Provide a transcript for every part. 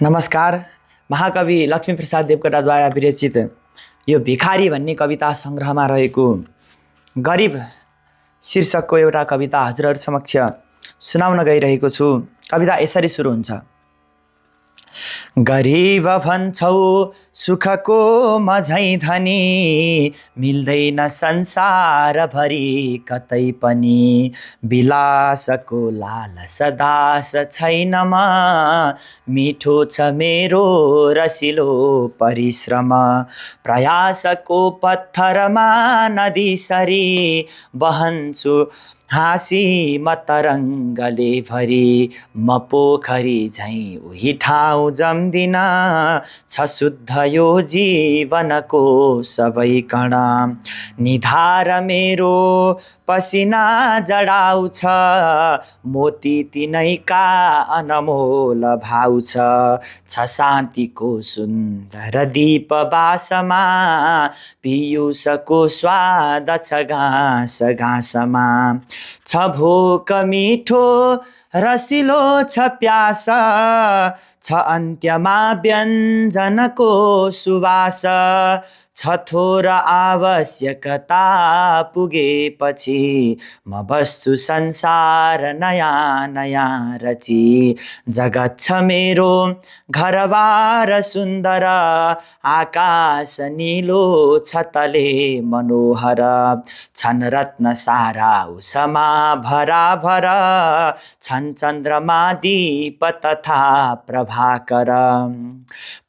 नमस्कार। महाकवि लक्ष्मीप्रसाद देवकोटाद्वारा विरचित यो भिखारी भन्ने कविता सङ्ग्रहमा रहेको गरिब शीर्षकको एउटा कविता हजुरहरू समक्ष सुनाउन गइरहेको छु। कविता यसरी सुरु हुन्छ। गरिब भन्छौ सुखको मझै धनी, मिल्दैन संसारभरि कतै पनि। विलासको लालस दास छैनमा, मिठो छ मेरो रसिलो परिश्रम। प्रयासको पत्थरमा नदीसरी, बहन्छु हाँसी म तरङ्गले भरी। म पोखरी झैँ उही ठाउँ जम्दिन, छ शुद्ध यो जीवनको सबै कण। निधार मेरो पसिना जडाउँछ, मोती तिनैका अनमोल भाउ छ शान्तिको सुन्दर दीप बासमा, पियुषको स्वाद छ घाँस घाँसमा। छ भोक मिठो रसिलो छ प्यास, छ अन्त्यमा व्यञ्जनको सुवास। छ थोर आवश्यकता पुगेपछि, म बस्छु संसार नयाँ नयाँ रची। जगत छ मेरो घरबार सुन्दर, आकाश निलो छ तले मनोहर। छन् रत्न सारा उसमा भराभर, छन् चन्द्रमा दीप तथा प्रभाकर।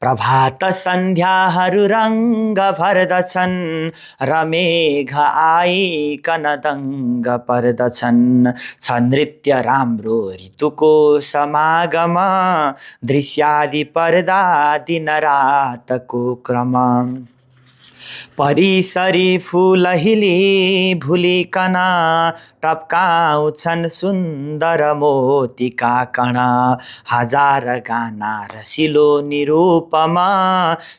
प्रभात सन्ध्याहरू रङ्ग भर्दछन्, र मेघ आइकन दङ्ग पर्दछन्। छ नृत्य राम्रो ऋतुको समागम, दृश्यादि पर्दा दिन रातको क्रम। परिसरी फुलहिली भुलिकन, टप्काउँछन् सुन्दर मोतीका कण। हजार गाना रसिलो निरूपमा,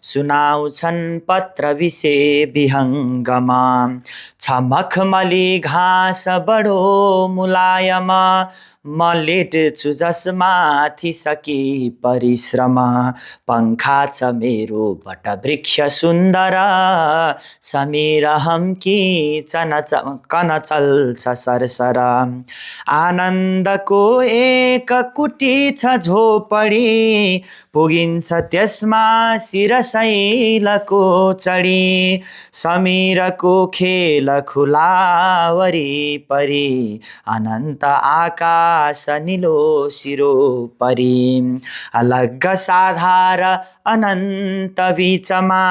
सुनाउँछन् पत्र विषय विहङ्गम। छ मखमली घाँस बडो मुलायम, म लेट्छु जसमाथि सकी परिश्रम। पङ्खा छ मेरो वटवृक्ष सुन्दर, समिरहम्की कन चल्छ सरसर। आनन्दको एक कुटी छ झोपडी, पुगिन्छ त्यसमा शिरशैलको चढी। समिरको खेल खुला वरिपरि, अनन्त आकाश निलो सिरो परी। अलग्ग साधार अनन्त बीचमा,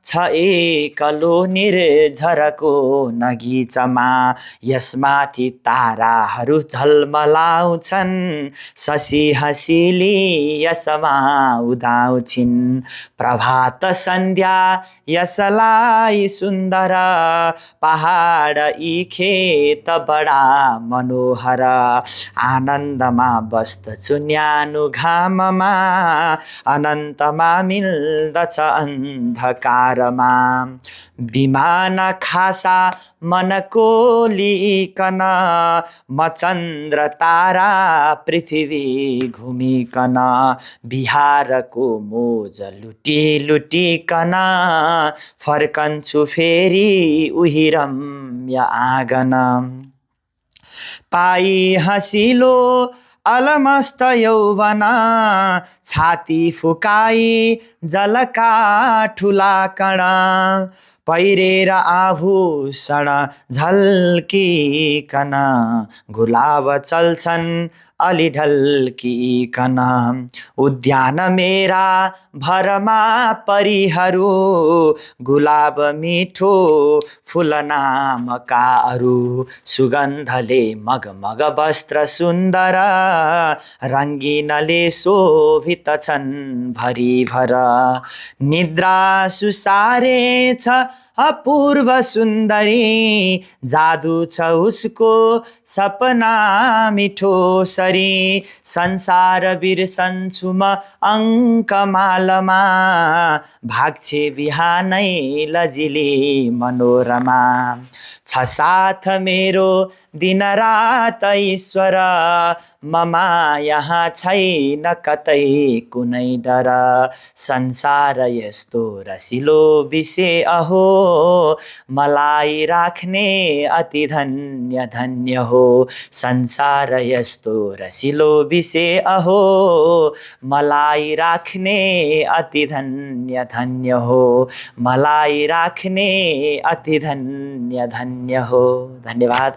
छ एकलो निर्झरको नगिचमा। यसमाथि ताराहरू झलमलाउँछन्, शशी हँसिली यसमा उदाउँछिन्। प्रभात सन्ध्या यसलाई सुन्दर, पहाड यी खेत बडा मनोहर। आनन्दमा बस्दछु न्यानो घाममा, अनन्तमा मिल्दछ अन्धकारमा। विमान खासा मनको लिइकन, म चन्द्र तारा पृथ्वी घुमिकन। बिहारको मोज लुटी लुटिकन, फर्कन्छु फेरि उही रम्य आँगन। पाई हँसिलो अलमस्त यौवन, छाती फुकाई जलका ठुला कण। पहिरेर आभूषण झल्किकन, गुलाब चल्छन् अलि ढल्किकन। उद्यान मेरा भरमा परिहरू, गुलाब मिठो फुल नामका अरू। सुगन्धले मगमग वस्त्र सुन्दर, रङ्गिनले शोभित छन् भरिभर। निद्रा सुसारे छ अपूर्व सुन्दरी, जादु छ उसको सपना मिठो सरी। संसार बिर्सन्छु म अङ्कमालमा, भाग्छे बिहानै लजिली मनोरमा। छ साथ मेरो दिनरात ईश्वर, ममा यहाँ छैन कतै कुनै डर। संसार यस्तो रसिलो विषे अहो, मलाई राख्ने अति धन्य धन्य हो। संसार यस्तो रसिलो विषे अहो, मलाई राख्ने अति धन्य धन्य हो। मलाई राख्ने अति धन्य धन्य हो। धन्यवाद।